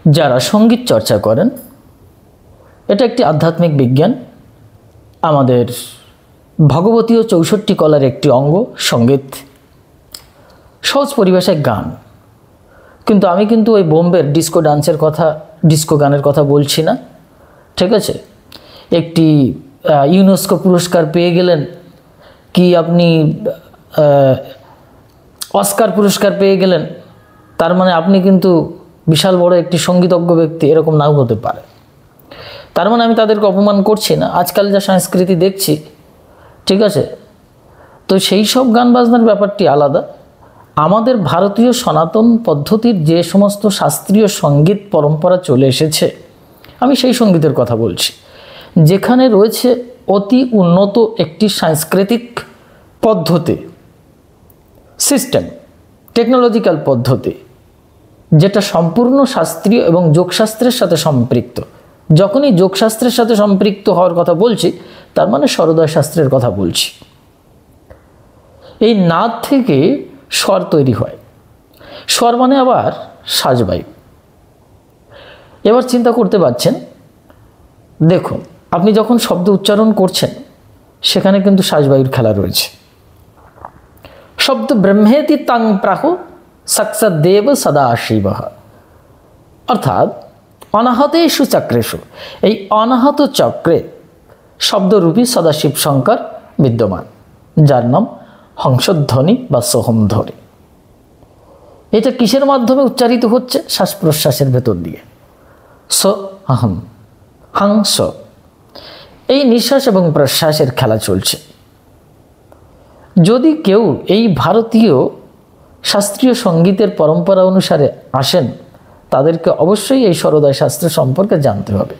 যারা সঙ্গীত চর্চা করেন, এটা একটি আধ্যাত্মিক বিজ্ঞান। আমাদের ভগবতীয় ৬৪ কলার একটি অঙ্গ সঙ্গীত, সহজ পরিভাষায় গান। কিন্তু আমি কিন্তু ওই বোম্বের ডিস্কো ডান্সের কথা, ডিস্কো গানের কথা বলছি না, ঠিক আছে? একটি ইউনেস্কো পুরস্কার পেয়ে গেলেন, কি আপনি অস্কার পুরস্কার পেয়ে গেলেন, তার মানে আপনি কিন্তু বিশাল বড় একটি সঙ্গীতজ্ঞ ব্যক্তি, এরকম নাও হতে পারে। তার মানে আমি তাদেরকে অপমান করছি না। আজকাল যা সংস্কৃতি দেখছি, ঠিক আছে, তো সেই সব গান বাজনার ব্যাপারটি আলাদা। আমাদের ভারতীয় সনাতন পদ্ধতির যে সমস্ত শাস্ত্রীয় সঙ্গীত পরম্পরা চলে এসেছে, আমি সেই সঙ্গীতের কথা বলছি, যেখানে রয়েছে অতি উন্নত একটি সাংস্কৃতিক পদ্ধতি, সিস্টেম, টেকনোলজিক্যাল পদ্ধতি, যেটা সম্পূর্ণ শাস্ত্রীয় এবং যোগশাস্ত্রের সাথে সম্পৃক্ত। যখনই যোগশাস্ত্রের সাথে সম্পৃক্ত হওয়ার কথা বলছি, তার মানে সরোদয় শাস্ত্রের কথা বলছি। এই নাদ থেকে স্বর তৈরি হয়, স্বর মানে আবার শ্বাসবায়ু। এবার চিন্তা করতে পারছেন, দেখুন আপনি যখন শব্দ উচ্চারণ করছেন, সেখানে কিন্তু শ্বাসবায়ুর খেলা রয়েছে। শব্দ ব্রহ্মেতি তাং প্রাহু সাক্ষাৎদেব সদাশিব, অর্থাৎ অনাহতেষু চক্রেষু, এই অনাহত চক্রে শব্দরূপী সদাশিব শঙ্কর বিদ্যমান, যার নাম হংসধ্বনি বা সোহমধ্বনি। এটা কিসের মাধ্যমে উচ্চারিত হচ্ছে? শ্বাস প্রশ্বাসের ভেতর দিয়ে। স আহম হাংস, এই নিঃশ্বাস এবং প্রশ্বাসের খেলা চলছে। যদি কেউ এই ভারতীয় শাস্ত্রীয় সঙ্গীতের পরম্পরা অনুসারে আসেন, তাদেরকে অবশ্যই এই সরোদয় শাস্ত্র সম্পর্কে জানতে হবে।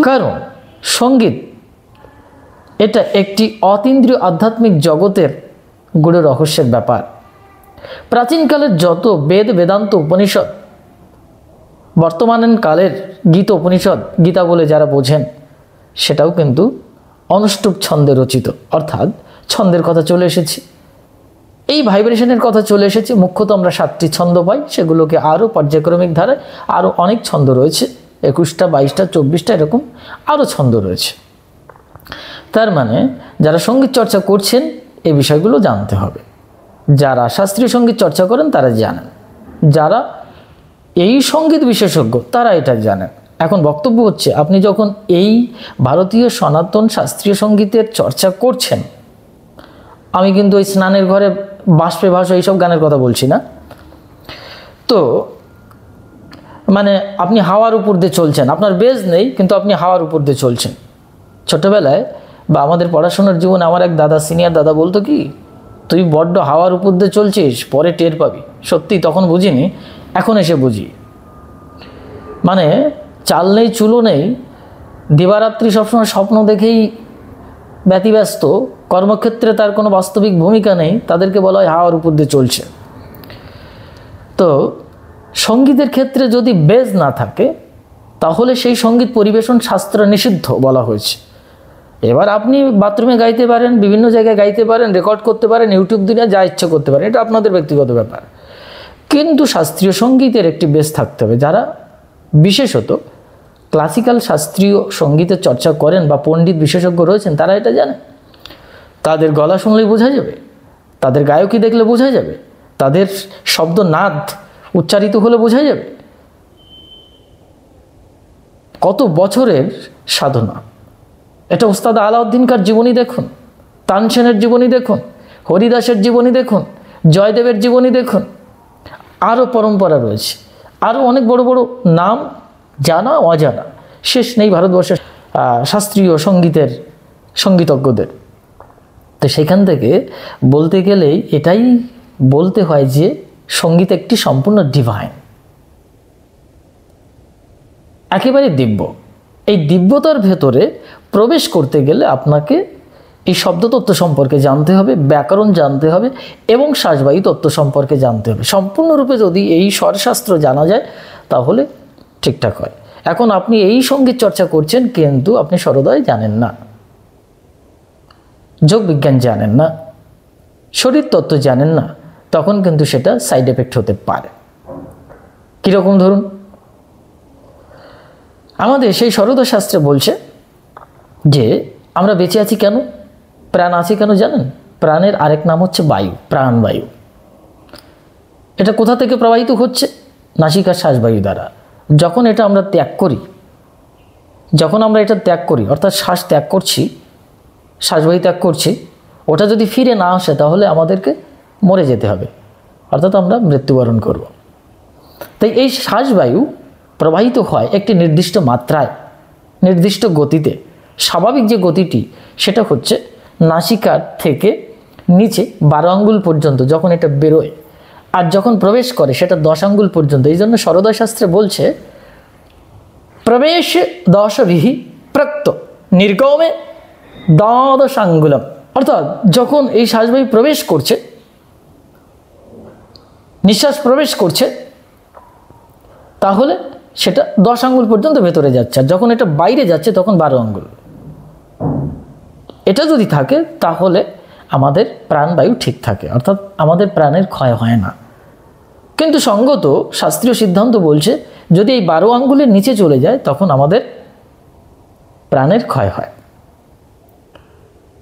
কারণ সঙ্গীত এটা একটি অতীন্দ্রিয় আধ্যাত্মিক জগতের গূঢ় রহস্যের ব্যাপার। প্রাচীনকালের যত বেদ, বেদান্ত, উপনিষদ, বর্তমান কালের গীতা উপনিষদ, গীতা বলে যারা বোঝেন, সেটাও কিন্তু অনুষ্টুপ ছন্দে রচিত, অর্থাৎ ছন্দের কথা চলে এসেছে, এই ভাইব্রেশনের কথা চলে এসেছে। মুখ্যত আমরা 7টি ছন্দ পাই, সেগুলোকে আরও পর্যায়ক্রমিক ধারায় আরও অনেক ছন্দ রয়েছে, 21টা, 22টা, 24টা, এরকম আরও ছন্দ রয়েছে। তার মানে যারা সঙ্গীত চর্চা করছেন, এই বিষয়গুলো জানতে হবে। যারা শাস্ত্রীয় সঙ্গীত চর্চা করেন তারা জানেন, যারা এই সঙ্গীত বিশেষজ্ঞ তারা এটা জানেন। এখন বক্তব্য হচ্ছে, আপনি যখন এই ভারতীয় সনাতন শাস্ত্রীয় সঙ্গীতের চর্চা করছেন, আমি কিন্তু ওই স্নানের ঘরে বাষ্পে ভাসো এইসব গানের কথা বলছি না, তো মানে আপনি হাওয়ার উপর দিয়ে চলছেন, আপনার বেজ নেই কিন্তু আপনি হাওয়ার উপর দিয়ে চলছেন। ছোটোবেলায় বা আমাদের পড়াশোনার জীবনে আমার এক দাদা, সিনিয়র দাদা বলতো কি, তুই বড্ড হাওয়ার উপর দিয়ে চলছিস, পরে টের পাবি। সত্যি তখন বুঝিনি, এখন এসে বুঝি। মানে চাল নেই, চুলো নেই, দিবারাত্রি সবসময় স্বপ্ন দেখেই ব্যতিব্যস্ত, কর্মক্ষেত্রে তার কোনো বাস্তবিক ভূমিকা নেই, তাদেরকে বলা হয় হাওয়ার উপর দিয়ে চলছে। তো সঙ্গীতের ক্ষেত্রে যদি বেজ না থাকে, তাহলে সেই সঙ্গীত পরিবেশন শাস্ত্র নিষিদ্ধ বলা হয়েছে। এবার আপনি বাথরুমে গাইতে পারেন, বিভিন্ন জায়গায় গাইতে পারেন, রেকর্ড করতে পারেন, ইউটিউব দুনিয়া যা ইচ্ছে করতে পারেন, এটা আপনাদের ব্যক্তিগত ব্যাপার। কিন্তু শাস্ত্রীয় সঙ্গীতের একটি বেজ থাকতে হবে। যারা বিশেষত ক্লাসিক্যাল শাস্ত্রীয় সঙ্গীতের চর্চা করেন বা পণ্ডিত বিশেষজ্ঞ রয়েছেন, তারা এটা জানেন। তাদের গলা শুনলেই বোঝা যাবে, তাদের গায়কী দেখলে বোঝা যাবে, তাদের শব্দ নাদ উচ্চারিত হলে বোঝা যাবে। কত বছরের সাধনা এটা। ওস্তাদ আলাউদ্দিনকার জীবনী দেখুন, তানসেনের জীবনী দেখুন, হরিদাসের জীবনী দেখুন, জয়দেবের জীবনী দেখুন, আরও পরম্পরা রয়েছে, আরও অনেক বড় বড় নাম জানা অজানা শেষ নেই ভারতবর্ষের শাস্ত্রীয় সঙ্গীতের সঙ্গীতজ্ঞদের। তো সেখান থেকে বলতে গেলেই এটাই বলতে হয় যে সঙ্গীত একটি সম্পূর্ণ ডিভাইন, একেবারে দিব্য। এই দিব্যতার ভেতরে প্রবেশ করতে গেলে আপনাকে এই শব্দতত্ত্ব সম্পর্কে জানতে হবে, ব্যাকরণ জানতে হবে এবং শ্বাসবায়ু তত্ত্ব সম্পর্কে জানতে হবে। সম্পূর্ণরূপে যদি এই স্বরশাস্ত্র জানা যায়, তাহলে ঠিকঠাক হয়। এখন আপনি এই সঙ্গীত চর্চা করছেন, কিন্তু আপনি সরোদয় জানেন না, যোগ বিজ্ঞান জানেন না, শরীর তত্ত্ব জানেন না, তখন কিন্তু সেটা সাইড এফেক্ট হতে পারে। কীরকম ধরুন, আমাদের সেই সরোদা শাস্ত্রে বলছে যে আমরা বেঁচে আছি কেন, প্রাণ আছে কেন জানেন? প্রাণের আরেক নাম হচ্ছে বায়ু, প্রাণবায়ু। এটা কোথা থেকে প্রবাহিত হচ্ছে? নাসিকার শ্বাসবায়ু দ্বারা। যখন এটা আমরা ত্যাগ করি, যখন আমরা এটা ত্যাগ করি অর্থাৎ শ্বাস ত্যাগ করছি, শ্বাসবায়ু ত্যাগ করছি, ওটা যদি ফিরে না আসে তাহলে আমাদেরকে মরে যেতে হবে, অর্থাৎ আমরা মৃত্যুবরণ করব। তাই এই শ্বাসবায়ু প্রবাহিত হয় একটি নির্দিষ্ট মাত্রায়, নির্দিষ্ট গতিতে। স্বাভাবিক যে গতিটি সেটা হচ্ছে নাসিকার থেকে নিচে 12 আঙ্গুল পর্যন্ত যখন এটা বেরোয়, আর যখন প্রবেশ করে সেটা 10 আঙ্গুল পর্যন্ত। এই জন্য সরোদা শাস্ত্রে বলছে প্রবেশ 10 প্রক্ত নির্গমে 12 আঙ্গুলম। অর্থাৎ যখন এই শ্বাসবায়ু প্রবেশ করছে, নিঃশ্বাস প্রবেশ করছে, তাহলে সেটা 10 আঙ্গুল পর্যন্ত ভেতরে যাচ্ছে, আর যখন এটা বাইরে যাচ্ছে তখন 12 আঙ্গুল। এটা যদি থাকে তাহলে আমাদের প্রাণবায়ু ঠিক থাকে, অর্থাৎ আমাদের প্রাণের ক্ষয় হয় না। কিন্তু সঙ্গত শাস্ত্রীয় সিদ্ধান্ত বলছে যদি এই 12 আঙ্গুলের নিচে চলে যায় তখন আমাদের প্রাণের ক্ষয় হয়।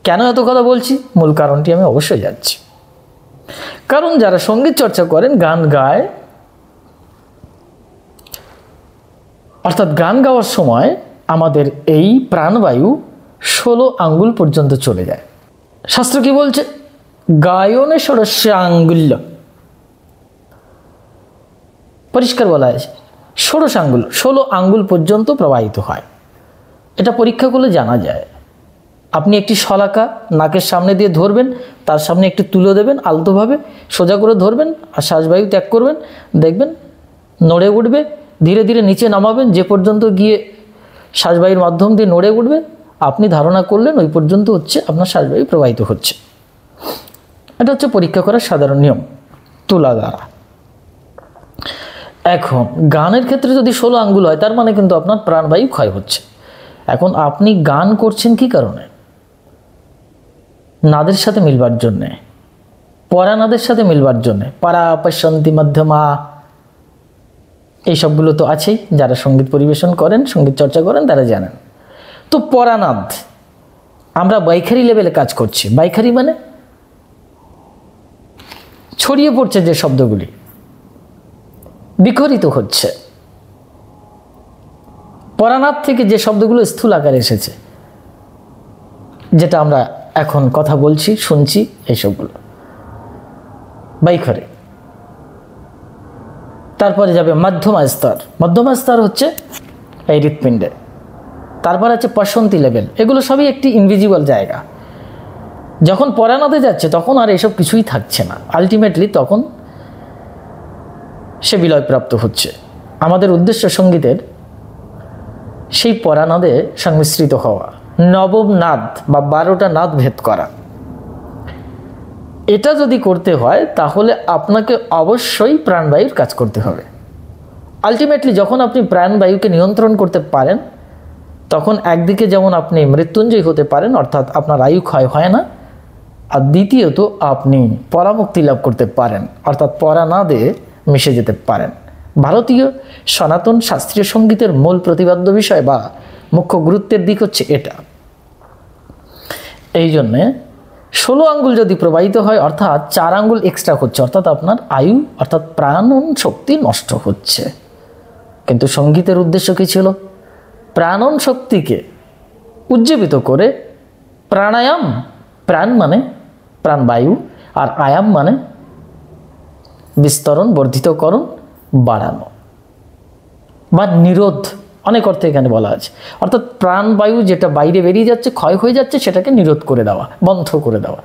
কেন এত কথা বলছি? মূল কারণটি আমি অবশ্যই যাচ্ছি। কারণ যারা সঙ্গীত চর্চা করেন, গান গায়, অর্থাৎ গান গাওয়ার সময় আমাদের এই প্রাণবায়ু 16 আঙ্গুল পর্যন্ত চলে যায়। শাস্ত্র কি বলছে? গায়নে ষোড়শ আঙ্গুল্য, পরিষ্কার বলা আছে 16 আঙ্গুল, 16 আঙ্গুল পর্যন্ত প্রবাহিত হয়। এটা পরীক্ষা করলে জানা যায়। আপনি একটি শলাকা নাকের সামনে দিয়ে ধরবেন, তার সামনে একটু তুলে দেবেন, আলতোভাবে সোজা করে ধরবেন আর শ্বাসবায়ু ত্যাগ করবেন, দেখবেন নড়ে উঠবে। ধীরে ধীরে নিচে নামাবেন, যে পর্যন্ত গিয়ে শ্বাসবায়ুর মাধ্যম দিয়ে নড়ে উঠবে আপনি ধারণা করলেন ওই পর্যন্ত হচ্ছে আপনার শ্বাসবায়ু প্রবাহিত হচ্ছে। এটা হচ্ছে পরীক্ষা করার সাধারণ নিয়ম তুলা দ্বারা। এখন গানের ক্ষেত্রে যদি 16 আঙ্গুল হয় তার মানে কিন্তু আপনার প্রাণবায়ু ক্ষয় হচ্ছে। এখন আপনি গান করছেন কি কারণে? নাদের সাথে মিলবার জন্যে, পরানাদের সাথে মিলবার জন্যে। পারা, পশ্যন্তি, মধ্যমা, এইসবগুলো তো আছেই। যারা সঙ্গীত পরিবেশন করেন, সঙ্গীত চর্চা করেন তারা জানেন। তো পরানাদ, আমরা বাইখারি লেভেলে কাজ করছি। বাইখারি মানে ছড়িয়ে পড়ছে যে শব্দগুলি, বিখরিত হচ্ছে। পরানাদ থেকে যে শব্দগুলো স্থূল আকারে এসেছে, যেটা আমরা এখন কথা বলছি, শুনছি, এইসবগুলো বাইখরে। তারপরে যাবে মধ্যমা স্তর। মধ্যমা স্তর হচ্ছে এই হৃৎপিণ্ডে। তারপর আছে পশন্তি লেভেল। এগুলো সবই একটি ইনভিজিবল জায়গা। যখন পরানাদে যাচ্ছে তখন আর এসব কিছুই থাকছে না। আলটিমেটলি তখন সে বিলয়প্রাপ্ত হচ্ছে। আমাদের উদ্দেশ্য সঙ্গীতের সেই পরানাদে সংমিশ্রিত হওয়া, নবম নাদ বা 12টা নাদ ভেদ করা। এটা যদি করতে হয় তাহলে আপনাকে অবশ্যই প্রাণবায়ুর কাজ করতে হবে। আলটিমেটলি যখন আপনি প্রাণবায়ুকে নিয়ন্ত্রণ করতে পারেন তখন একদিকে যেমন আপনি মৃত্যুঞ্জয় হতে পারেন, অর্থাৎ আপনার আয়ু ক্ষয় হয় না, আর দ্বিতীয়ত আপনি পরামুক্তি লাভ করতে পারেন, অর্থাৎ পরানাদে মিশে যেতে পারেন। ভারতীয় সনাতন শাস্ত্রীয় সঙ্গীতের মূল প্রতিপাদ্য বিষয় বা মুখ্য গুরুত্বের দিক হচ্ছে এটা। এই জন্যে 16 আঙ্গুল যদি প্রবাহিত হয় অর্থাৎ 4 আঙ্গুল এক্সট্রা হচ্ছে, অর্থাৎ আপনার আয়ু অর্থাৎ প্রাণন শক্তি নষ্ট হচ্ছে। কিন্তু সঙ্গীতের উদ্দেশ্য কী ছিল? প্রাণন শক্তিকে উজ্জীবিত করে প্রাণায়াম, প্রাণ মানে প্রাণবায়ু, আর আয়াম মানে বিস্তরণ, বর্ধিতকরণ, বাড়ানো বা নিরোধ, অনেক অর্থে এখানে বলা আছে। অর্থাৎ প্রাণবায়ু যেটা বাইরে বেরিয়ে যাচ্ছে, ক্ষয় হয়ে যাচ্ছে, সেটাকে নিরোধ করে দেওয়া, বন্ধ করে দেওয়া।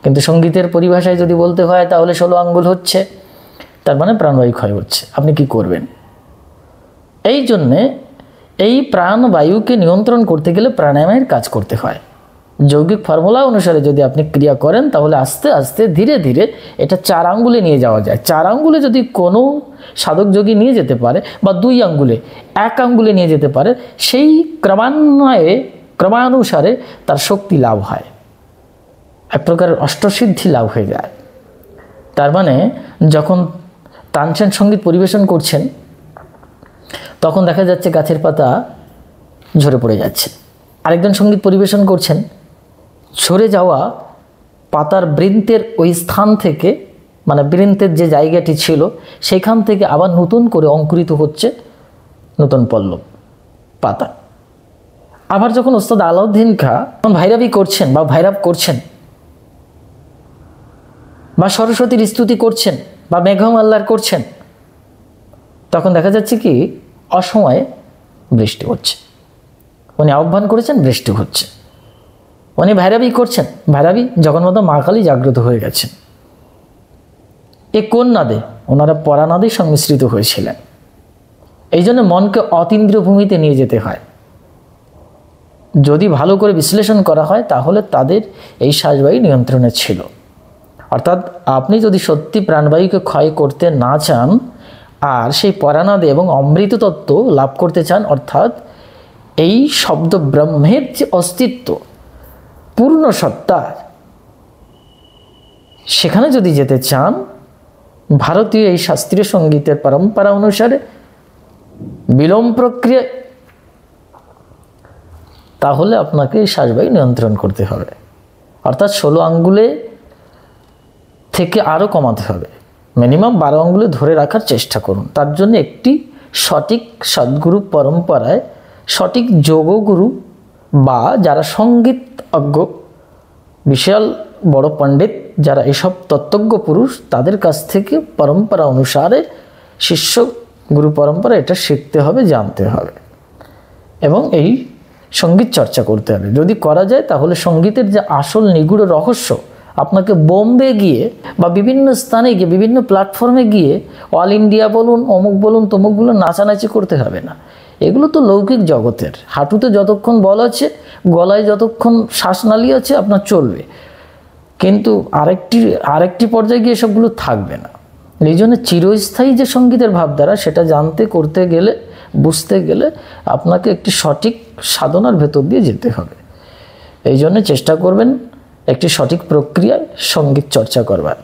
কিন্তু সঙ্গীতের পরিভাষায় যদি বলতে হয় তাহলে 16 আঙ্গুল হচ্ছে, তার মানে প্রাণবায়ু ক্ষয় হচ্ছে। আপনি কি করবেন? এই জন্যে এই প্রাণবায়ুকে নিয়ন্ত্রণ করতে গেলে প্রাণায়ামের কাজ করতে হয়। যৌগিক ফর্মুলা অনুসারে যদি আপনি ক্রিয়া করেন তাহলে আস্তে আস্তে ধীরে ধীরে এটা 4 আঙ্গুলে নিয়ে যাওয়া যায়। 4 আঙ্গুলে যদি কোনো সাধক যোগী নিয়ে যেতে পারে বা 2 আঙ্গুলে, 1 আঙ্গুলে নিয়ে যেতে পারে, সেই ক্রমান্বয়ে ক্রমানুসারে তার শক্তি লাভ হয়, এক প্রকারের অষ্টসিদ্ধি লাভ হয়ে যায়। তার মানে যখন তানসেন সঙ্গীত পরিবেশন করছেন তখন দেখা যাচ্ছে গাছের পাতা ঝরে পড়ে যাচ্ছে। আরেকজন সঙ্গীত পরিবেশন করছেন, ঝরে যাওয়া পাতার বৃন্তের ওই স্থান থেকে, মানে বৃন্তের যে জায়গাটি ছিল সেখান থেকে আবার নতুন করে অঙ্কুরিত হচ্ছে নতুন পল্লব পাতা। আবার যখন ওস্তাদ আলাউদ্দিন খাঁ ভাইরাবি করছেন বা ভাইরাব করছেন বা সরস্বতীর স্তুতি করছেন বা মেঘমাল্লার করছেন, তখন দেখা যাচ্ছে কি অসময়ে বৃষ্টি হচ্ছে। উনি আহ্বান করেছেন, বৃষ্টি হচ্ছে। উনি ভাইরাবি করছেন, ভাইরাবি জগন্মাতা মা কালী জাগ্রত হয়ে গেছেন। এ কোন নাদে? ওনারা পরানাদেই সংমিশ্রিত হয়েছিলেন। এই জন্য মনকে অতীন্দ্রিয় ভূমিতে নিয়ে যেতে হয়। যদি ভালো করে বিশ্লেষণ করা হয় তাহলে তাদের এই শ্বাসবায়ু নিয়ন্ত্রণে ছিল। অর্থাৎ আপনি যদি সত্যি প্রাণবায়ুকে ক্ষয় করতে না চান আর সেই পরানাদে এবং অমৃত তত্ত্ব লাভ করতে চান, অর্থাৎ এই শব্দ ব্রহ্মের যে অস্তিত্ব, পূর্ণ সত্তা, সেখানে যদি যেতে চান, ভারতীয় এই শাস্ত্রীয় সঙ্গীতের পরম্পরা অনুসারে বিলোম প্রক্রিয়া, তাহলে আপনাকে এই শ্বাসবায়ু নিয়ন্ত্রণ করতে হবে। অর্থাৎ 16 আঙ্গুলে থেকে আরও কমাতে হবে, মিনিমাম 12 আঙ্গুলে ধরে রাখার চেষ্টা করুন। তার জন্য একটি সঠিক সদ্গুরু পরম্পরায় সঠিক যোগগুরু বা যারা সঙ্গীত অজ্ঞ, বিশাল বড় পণ্ডিত, যারা এসব তত্ত্বজ্ঞ পুরুষ, তাদের কাছ থেকে পরম্পরা অনুসারে শিষ্য গুরু পরম্পরা এটা শিখতে হবে, জানতে হবে এবং এই সঙ্গীত চর্চা করতে হবে। যদি করা যায় তাহলে সঙ্গীতের যে আসল নিগূঢ় রহস্য, আপনাকে বোম্বে গিয়ে বা বিভিন্ন স্থানে গিয়ে, বিভিন্ন প্ল্যাটফর্মে গিয়ে অল ইন্ডিয়া বলুন, অমুক বলুন, তমুক বলুন, নাচানাচি করতে হবে না। এগুলো তো লৌকিক জগতের। হাঁটুতে যতক্ষণ বল আছে, গলায় যতক্ষণ শ্বাসনালী আছে, আপনার চলবে, কিন্তু আরেকটি পর্যায়ে গিয়ে সবগুলো থাকবে না। এই জন্য চিরস্থায়ী যে সঙ্গীতের ভাবধারা, সেটা জানতে, করতে গেলে, বুঝতে গেলে আপনাকে একটি সঠিক সাধনার ভেতর দিয়ে যেতে হবে। এই জন্য চেষ্টা করবেন একটি সঠিক প্রক্রিয়ায় সঙ্গীত চর্চা করবার।